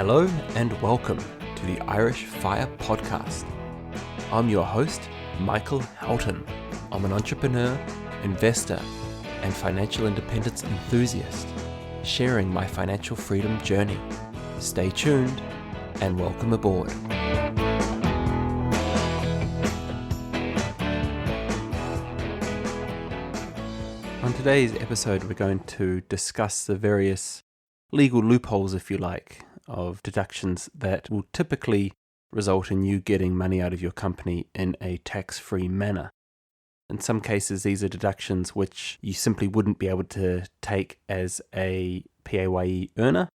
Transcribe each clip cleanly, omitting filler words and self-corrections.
Hello and welcome to the Irish Fire Podcast. I'm your host, Michael Houghton. I'm an entrepreneur, investor, and financial independence enthusiast, sharing my financial freedom journey. Stay tuned and welcome aboard. On today's episode, we're going to discuss the various legal loopholes, if you like, of deductions that will typically result in you getting money out of your company in a tax-free manner. In some cases, these are deductions which you simply wouldn't be able to take as a PAYE earner.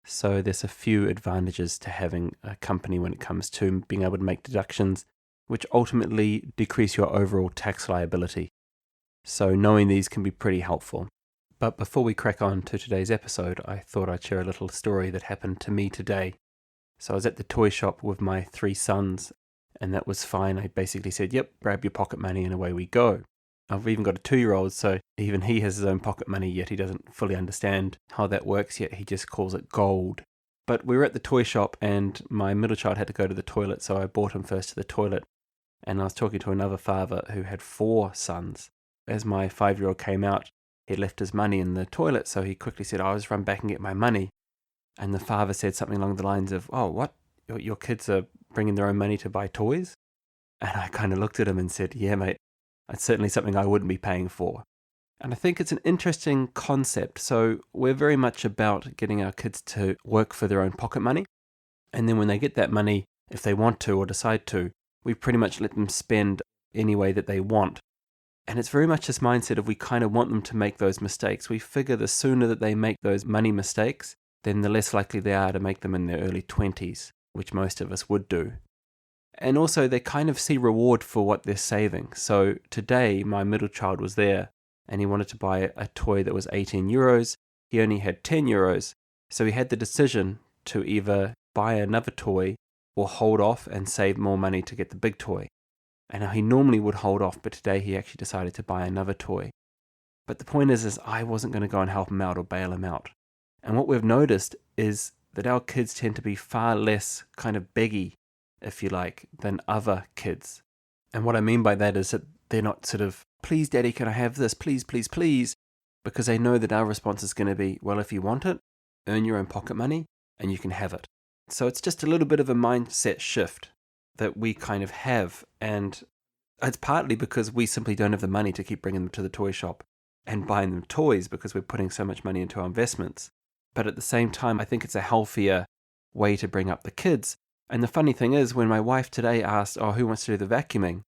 So there's a few advantages to having a company when it comes to being able to make deductions, which ultimately decrease your overall tax liability. So knowing these can be pretty helpful. But before we crack on to today's episode, I thought I'd share a little story that happened to me today. So I was at the toy shop with my 3 sons, and that was fine. I basically said, yep, grab your pocket money and away we go. I've even got a 2-year-old, so even he has his own pocket money, yet he doesn't fully understand how that works yet. He just calls it gold. But we were at the toy shop, and my middle child had to go to the toilet, so I brought him first to the toilet. And I was talking to another father who had 4 sons. As my 5-year-old came out, he left his money in the toilet, so he quickly said, I'll just run back and get my money. And the father said something along the lines of, oh, what? Your kids are bringing their own money to buy toys? And I kind of looked at him and said, yeah, mate, that's certainly something I wouldn't be paying for. And I think it's an interesting concept. So we're very much about getting our kids to work for their own pocket money. And then when they get that money, if they want to or decide to, we pretty much let them spend any way that they want. And it's very much this mindset of we kind of want them to make those mistakes. We figure the sooner that they make those money mistakes, then the less likely they are to make them in their early 20s, which most of us would do. And also they kind of see reward for what they're saving. So today my middle child was there and he wanted to buy a toy that was 18 euros. He only had 10 euros. So he had the decision to either buy another toy or hold off and save more money to get the big toy. And he normally would hold off, but today he actually decided to buy another toy. But the point is I wasn't going to go and help him out or bail him out. And what we've noticed is that our kids tend to be far less kind of beggy, if you like, than other kids. And what I mean by that is that they're not sort of, please daddy, can I have this? Please, please, please. Because they know that our response is going to be, well, if you want it, earn your own pocket money and you can have it. So it's just a little bit of a mindset shift that we kind of have, and it's partly because we simply don't have the money to keep bringing them to the toy shop and buying them toys because we're putting so much money into our investments. But at the same time, I think it's a healthier way to bring up the kids. And the funny thing is, when my wife today asked, oh, who wants to do the vacuuming?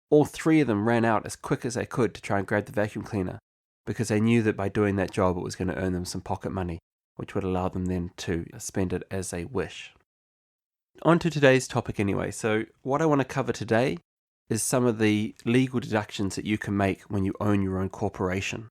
All 3 of them ran out as quick as they could to try and grab the vacuum cleaner because they knew that by doing that job, it was going to earn them some pocket money, which would allow them then to spend it as they wish. On to today's topic anyway. So what I want to cover today is some of the legal deductions that you can make when you own your own corporation.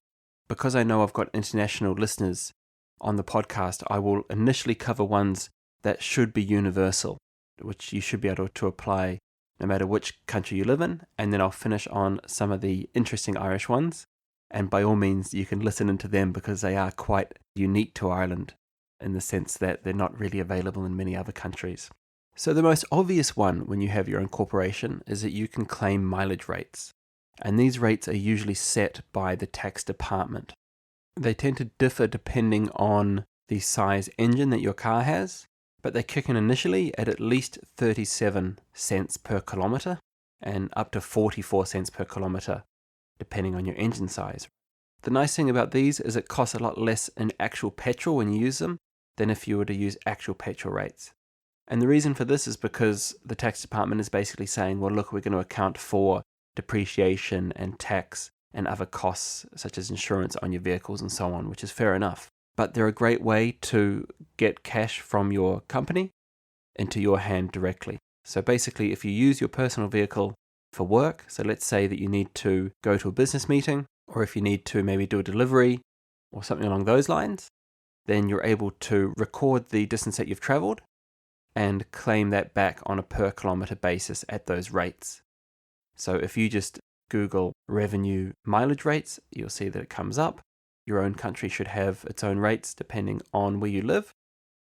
Because I know I've got international listeners on the podcast, I will initially cover ones that should be universal, which you should be able to apply no matter which country you live in, and then I'll finish on some of the interesting Irish ones. And by all means, you can listen into them because they are quite unique to Ireland in the sense that they're not really available in many other countries. So the most obvious one when you have your own corporation is that you can claim mileage rates. And these rates are usually set by the tax department. They tend to differ depending on the size engine that your car has, but they kick in initially at least 37 cents per kilometre and up to 44 cents per kilometre, depending on your engine size. The nice thing about these is it costs a lot less in actual petrol when you use them than if you were to use actual petrol rates. And the reason for this is because the tax department is basically saying, well, look, we're going to account for depreciation and tax and other costs such as insurance on your vehicles and so on, which is fair enough. But they're a great way to get cash from your company into your hand directly. So basically, if you use your personal vehicle for work, so let's say that you need to go to a business meeting, or if you need to maybe do a delivery or something along those lines, then you're able to record the distance that you've traveled and claim that back on a per kilometre basis at those rates. So if you just Google revenue mileage rates, you'll see that it comes up. Your own country should have its own rates depending on where you live,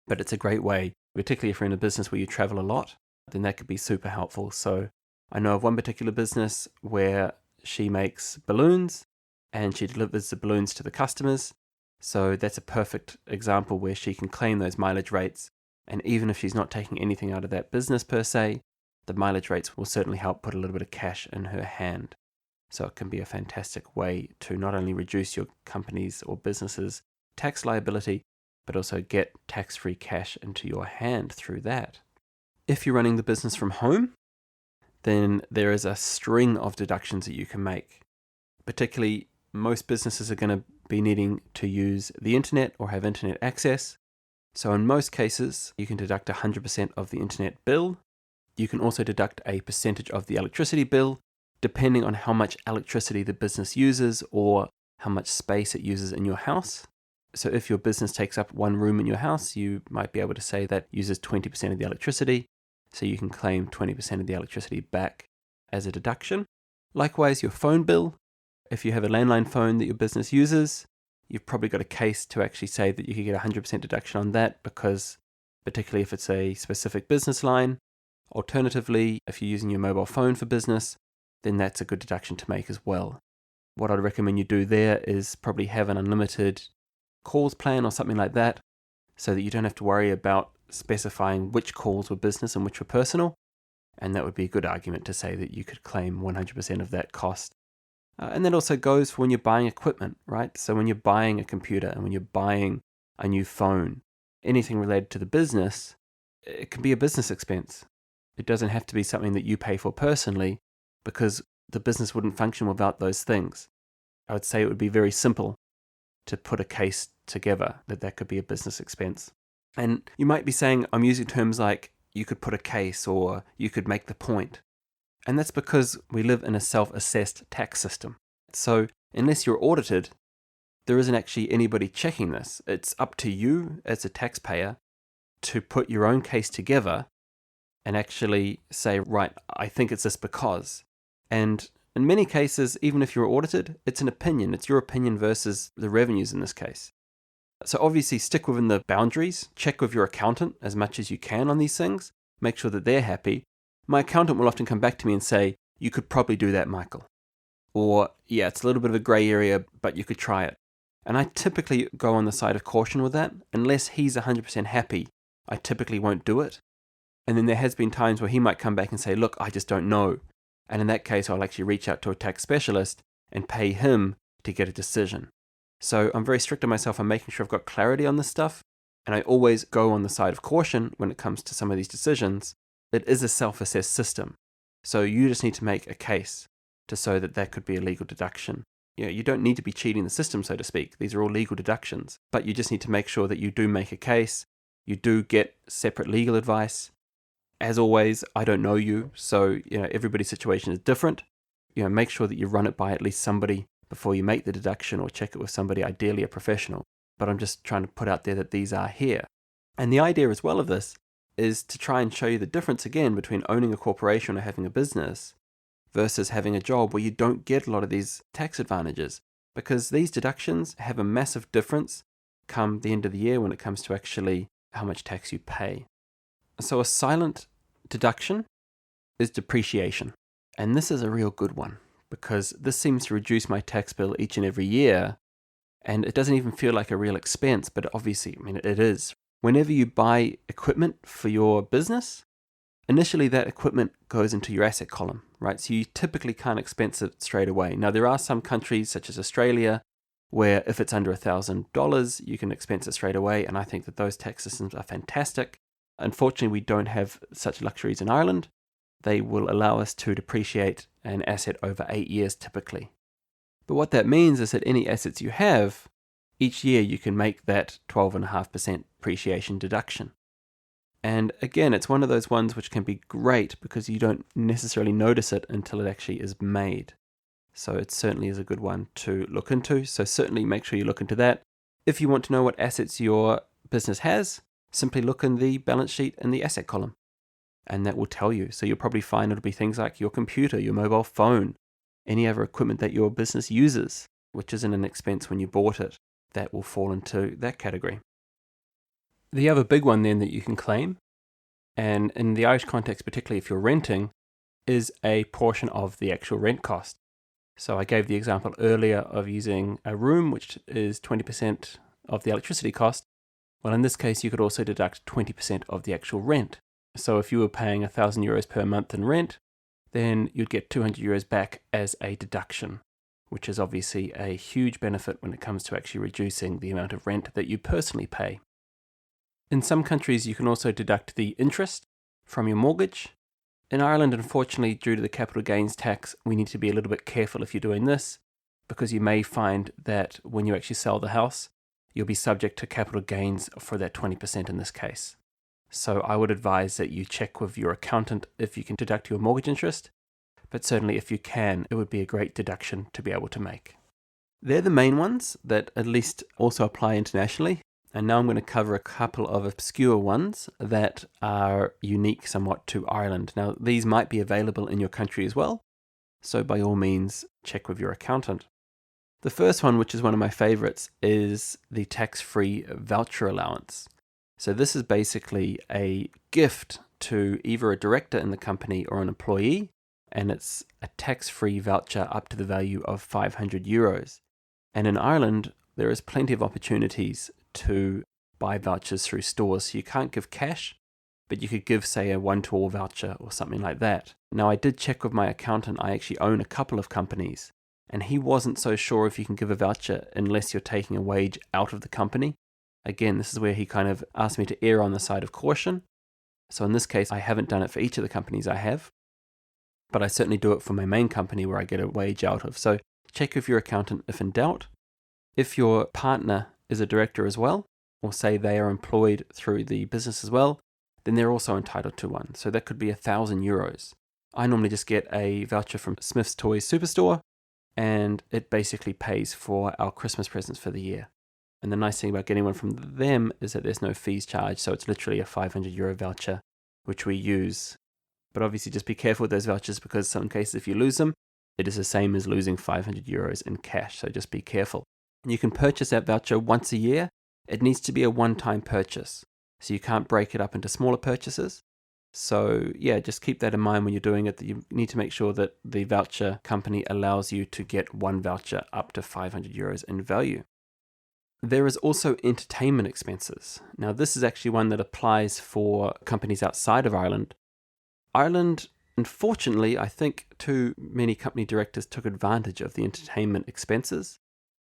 but it's a great way particularly if you're in a business where you travel a lot, then that could be super helpful. So I know of one particular business where she makes balloons and she delivers the balloons to the customers. So that's a perfect example where she can claim those mileage rates. And even if she's not taking anything out of that business per se, the mileage rates will certainly help put a little bit of cash in her hand. So it can be a fantastic way to not only reduce your company's or business's tax liability, but also get tax-free cash into your hand through that. If you're running the business from home, then there is a string of deductions that you can make. Particularly, most businesses are going to be needing to use the internet or have internet access. So in most cases, you can deduct 100% of the internet bill. You can also deduct a percentage of the electricity bill, depending on how much electricity the business uses or how much space it uses in your house. So if your business takes up one room in your house, you might be able to say that uses 20% of the electricity. So you can claim 20% of the electricity back as a deduction. Likewise, your phone bill. If you have a landline phone that your business uses, you've probably got a case to actually say that you could get 100% deduction on that, because particularly if it's a specific business line. Alternatively, if you're using your mobile phone for business, then that's a good deduction to make as well. What I'd recommend you do there is probably have an unlimited calls plan or something like that, so that you don't have to worry about specifying which calls were business and which were personal. And that would be a good argument to say that you could claim 100% of that cost. And that also goes for when you're buying equipment, right? So when you're buying a computer and when you're buying a new phone, anything related to the business, it can be a business expense. It doesn't have to be something that you pay for personally, because the business wouldn't function without those things. I would say it would be very simple to put a case together that could be a business expense. And you might be saying, I'm using terms like you could put a case or you could make the point. And that's because we live in a self-assessed tax system. So unless you're audited, there isn't actually anybody checking this. It's up to you as a taxpayer to put your own case together and actually say, right, I think it's this because. And in many cases, even if you're audited, it's an opinion. It's your opinion versus the revenues in this case. So obviously stick within the boundaries, check with your accountant as much as you can on these things, make sure that they're happy. My accountant will often come back to me and say, you could probably do that, Michael. Or, yeah, it's a little bit of a grey area, but you could try it. And I typically go on the side of caution with that. Unless he's 100% happy, I typically won't do it. And then there has been times where he might come back and say, look, I just don't know. And in that case, I'll actually reach out to a tax specialist and pay him to get a decision. So I'm very strict on myself on making sure I've got clarity on this stuff. And I always go on the side of caution when it comes to some of these decisions. It is a self-assessed system. So you just need to make a case to show that that could be a legal deduction. You don't need to be cheating the system, so to speak. These are all legal deductions. But you just need to make sure that you do make a case. You do get separate legal advice. As always, I don't know you, so everybody's situation is different. Make sure that you run it by at least somebody before you make the deduction, or check it with somebody, ideally a professional. But I'm just trying to put out there that these are here. And the idea as well of this is to try and show you the difference again between owning a corporation or having a business versus having a job where you don't get a lot of these tax advantages, because these deductions have a massive difference come the end of the year when it comes to actually how much tax you pay. So a silent deduction is depreciation. And this is a real good one, because this seems to reduce my tax bill each and every year. And it doesn't even feel like a real expense, but obviously, it is. Whenever you buy equipment for your business, initially that equipment goes into your asset column, right? So you typically can't expense it straight away. Now, there are some countries, such as Australia, where if it's under $1,000, you can expense it straight away. And I think that those tax systems are fantastic. Unfortunately, we don't have such luxuries in Ireland. They will allow us to depreciate an asset over 8 years typically. But what that means is that any assets you have, each year you can make that 12.5% depreciation deduction. And again, it's one of those ones which can be great because you don't necessarily notice it until it actually is made. So it certainly is a good one to look into. So certainly make sure you look into that. If you want to know what assets your business has, simply look in the balance sheet in the asset column. And that will tell you. So you'll probably find it'll be things like your computer, your mobile phone, any other equipment that your business uses, which isn't an expense when you bought it, that will fall into that category. The other big one then that you can claim, and in the Irish context, particularly if you're renting, is a portion of the actual rent cost. So I gave the example earlier of using a room, which is 20% of the electricity cost. Well, in this case, you could also deduct 20% of the actual rent. So if you were paying €1,000 per month in rent, then you'd get €200 back as a deduction, which is obviously a huge benefit when it comes to actually reducing the amount of rent that you personally pay. In some countries, you can also deduct the interest from your mortgage. In Ireland, unfortunately, due to the capital gains tax, we need to be a little bit careful if you're doing this, because you may find that when you actually sell the house, you'll be subject to capital gains for that 20% in this case. So I would advise that you check with your accountant if you can deduct your mortgage interest, but certainly if you can, it would be a great deduction to be able to make. They're the main ones that at least also apply internationally. And now I'm going to cover a couple of obscure ones that are unique somewhat to Ireland. Now, these might be available in your country as well, so by all means, check with your accountant. The first one, which is one of my favorites, is the tax-free voucher allowance. So this is basically a gift to either a director in the company or an employee, and it's a tax-free voucher up to the value of €500. And in Ireland, there is plenty of opportunities to buy vouchers through stores. So you can't give cash, but you could give, say, a one-to-all voucher or something like that. Now, I did check with my accountant. I actually own a couple of companies, and he wasn't so sure if you can give a voucher unless you're taking a wage out of the company. Again, this is where he kind of asked me to err on the side of caution. So in this case, I haven't done it for each of the companies I have, but I certainly do it for my main company where I get a wage out of. So check with your accountant if in doubt. If your partner is a director as well, or say they are employed through the business as well, then they're also entitled to one. So that could be €1,000. I normally just get a voucher from Smith's Toys Superstore, and it basically pays for our Christmas presents for the year. And the nice thing about getting one from them is that there's no fees charged, so it's literally a €500 voucher, which we use. But obviously just be careful with those vouchers, because in some cases if you lose them, it is the same as losing €500 in cash, so just be careful. You can purchase that voucher once a year. It needs to be a one-time purchase, so you can't break it up into smaller purchases. So yeah, just keep that in mind when you're doing it, that you need to make sure that the voucher company allows you to get one voucher up to €500 in value. There is also entertainment expenses. Now, this is actually one that applies for companies outside of Ireland. Ireland, unfortunately, I think too many company directors took advantage of the entertainment expenses.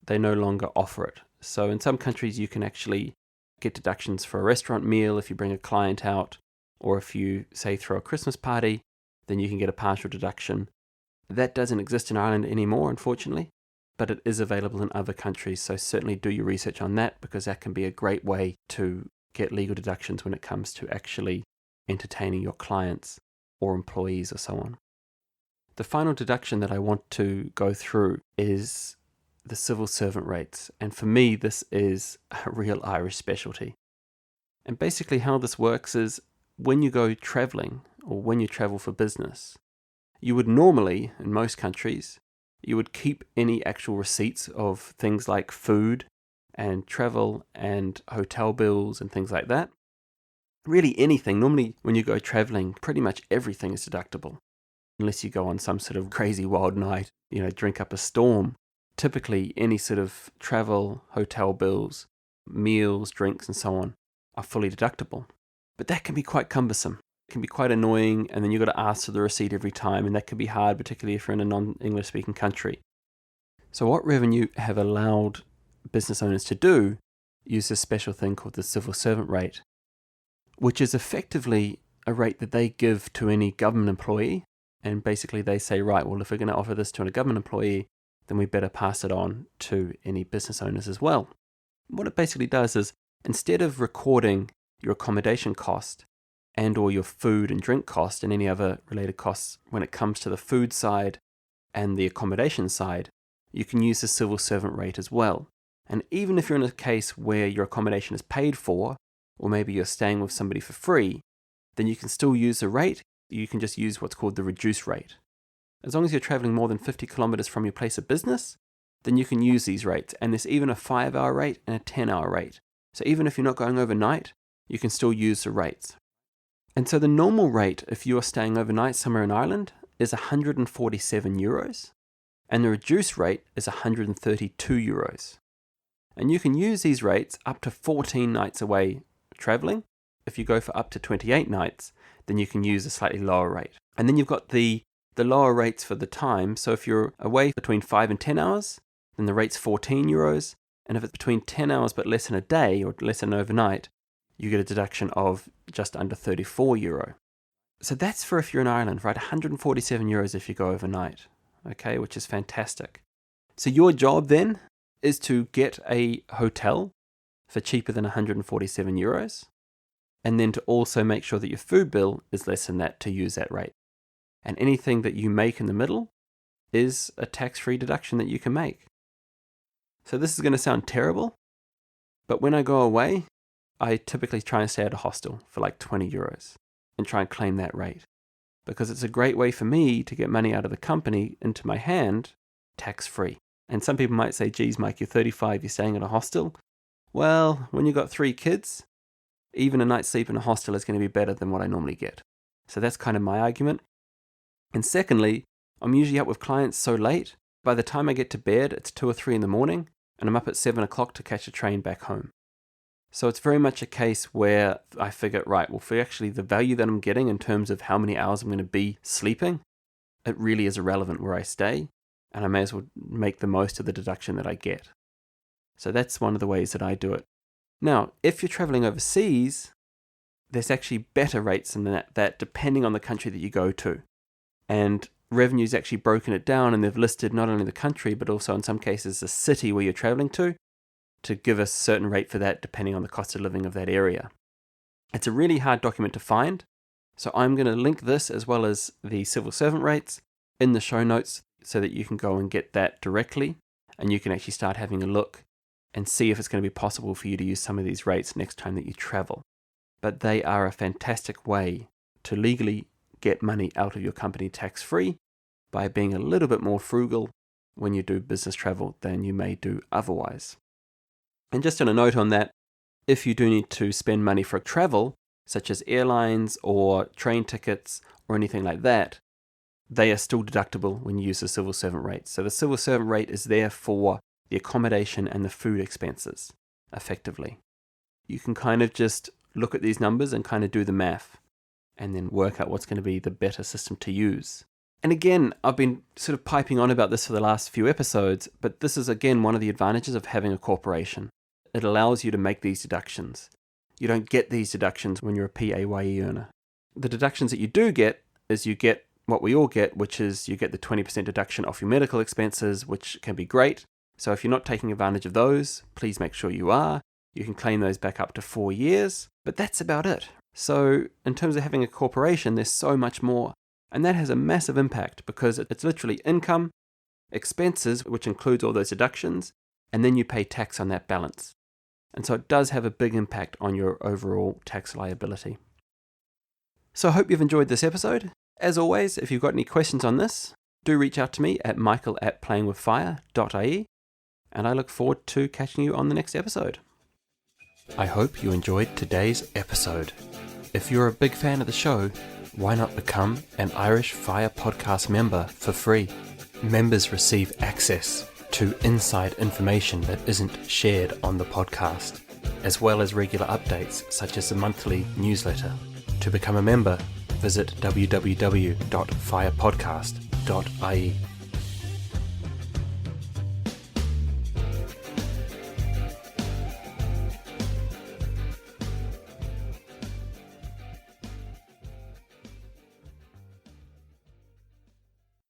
They no longer offer it. So in some countries, you can actually get deductions for a restaurant meal if you bring a client out, or if you, say, throw a Christmas party, then you can get a partial deduction. That doesn't exist in Ireland anymore, unfortunately, but it is available in other countries. So certainly do your research on that, because that can be a great way to get legal deductions when it comes to actually entertaining your clients or employees or so on. The final deduction that I want to go through is the civil servant rates. And for me, this is a real Irish specialty. And basically how this works is when you go traveling, or when you travel for business, you would normally, in most countries, you would keep any actual receipts of things like food and travel and hotel bills and things like that. Really anything. Normally when you go traveling, pretty much everything is deductible, unless you go on some sort of crazy wild night, drink up a storm. Typically, any sort of travel, hotel bills, meals, drinks, and so on are fully deductible. But that can be quite cumbersome. It can be quite annoying, and then you've got to ask for the receipt every time, and that can be hard, particularly if you're in a non-English speaking country. So what Revenue have allowed business owners to do is this special thing called the civil servant rate, which is effectively a rate that they give to any government employee. And basically they say, right, well, if we're going to offer this to a government employee, then we better pass it on to any business owners as well. What it basically does is, instead of recording your accommodation cost and or your food and drink cost and any other related costs when it comes to the food side and the accommodation side, you can use the civil servant rate as well. And even if you're in a case where your accommodation is paid for, or maybe you're staying with somebody for free, then you can still use the rate. You can just use what's called the reduced rate. As long as you're traveling more than 50 kilometers from your place of business, then you can use these rates. And there's even a 5-hour rate and a 10-hour rate. So even if you're not going overnight, you can still use the rates. And so the normal rate, if you are staying overnight somewhere in Ireland, is €147, and the reduced rate is €132. And you can use these rates up to 14 nights away traveling. If you go for up to 28 nights, then you can use a slightly lower rate. And then you've got the lower rates for the time. So if you're away between 5 and 10 hours, then the rate's €14. And if it's between 10 hours but less than a day or less than overnight, you get a deduction of just under €34. So that's for if you're in Ireland, right? €147 if you go overnight, okay, which is fantastic. So your job then is to get a hotel for cheaper than €147, and then to also make sure that your food bill is less than that to use that rate. And anything that you make in the middle is a tax-free deduction that you can make. So this is going to sound terrible, but when I go away, I typically try and stay at a hostel for like €20 and try and claim that rate, because it's a great way for me to get money out of the company into my hand tax-free. And some people might say, geez, Mike, you're 35, you're staying at a hostel. Well, when you've got 3 kids, even a night's sleep in a hostel is going to be better than what I normally get. So that's kind of my argument. And secondly, I'm usually up with clients so late, by the time I get to bed, it's 2 or 3 in the morning, and I'm up at 7 o'clock to catch a train back home. So it's very much a case where I figure, right, well, for actually the value that I'm getting in terms of how many hours I'm going to be sleeping, it really is irrelevant where I stay, and I may as well make the most of the deduction that I get. So that's one of the ways that I do it. Now, if you're traveling overseas, there's actually better rates than that depending on the country that you go to. And Revenue's actually broken it down, and they've listed not only the country, but also in some cases the city where you're traveling to give a certain rate for that depending on the cost of living of that area. It's a really hard document to find, so I'm going to link this as well as the civil servant rates in the show notes so that you can go and get that directly, and you can actually start having a look and see if it's going to be possible for you to use some of these rates next time that you travel. But they are a fantastic way to legally get money out of your company tax-free by being a little bit more frugal when you do business travel than you may do otherwise. And just on a note on that, if you do need to spend money for travel, such as airlines or train tickets or anything like that, they are still deductible when you use the civil servant rate. So the civil servant rate is there for the accommodation and the food expenses, effectively. You can kind of just look at these numbers and kind of do the math and then work out what's going to be the better system to use. And again, I've been sort of piping on about this for the last few episodes, but this is again one of the advantages of having a corporation. It allows you to make these deductions. You don't get these deductions when you're a PAYE earner. The deductions that you do get is you get what we all get, which is you get the 20% deduction off your medical expenses, which can be great. So if you're not taking advantage of those, please make sure you are. You can claim those back up to 4 years, but that's about it. So in terms of having a corporation, there's so much more. And that has a massive impact because it's literally income, expenses, which includes all those deductions, and then you pay tax on that balance. And so it does have a big impact on your overall tax liability. So I hope you've enjoyed this episode. As always, if you've got any questions on this, do reach out to me at michael@playingwithfire.ie, and I look forward to catching you on the next episode. I hope you enjoyed today's episode. If you're a big fan of the show, why not become an Irish Fire Podcast member for free? Members receive access to inside information that isn't shared on the podcast, as well as regular updates such as the monthly newsletter. To become a member, visit www.firepodcast.ie.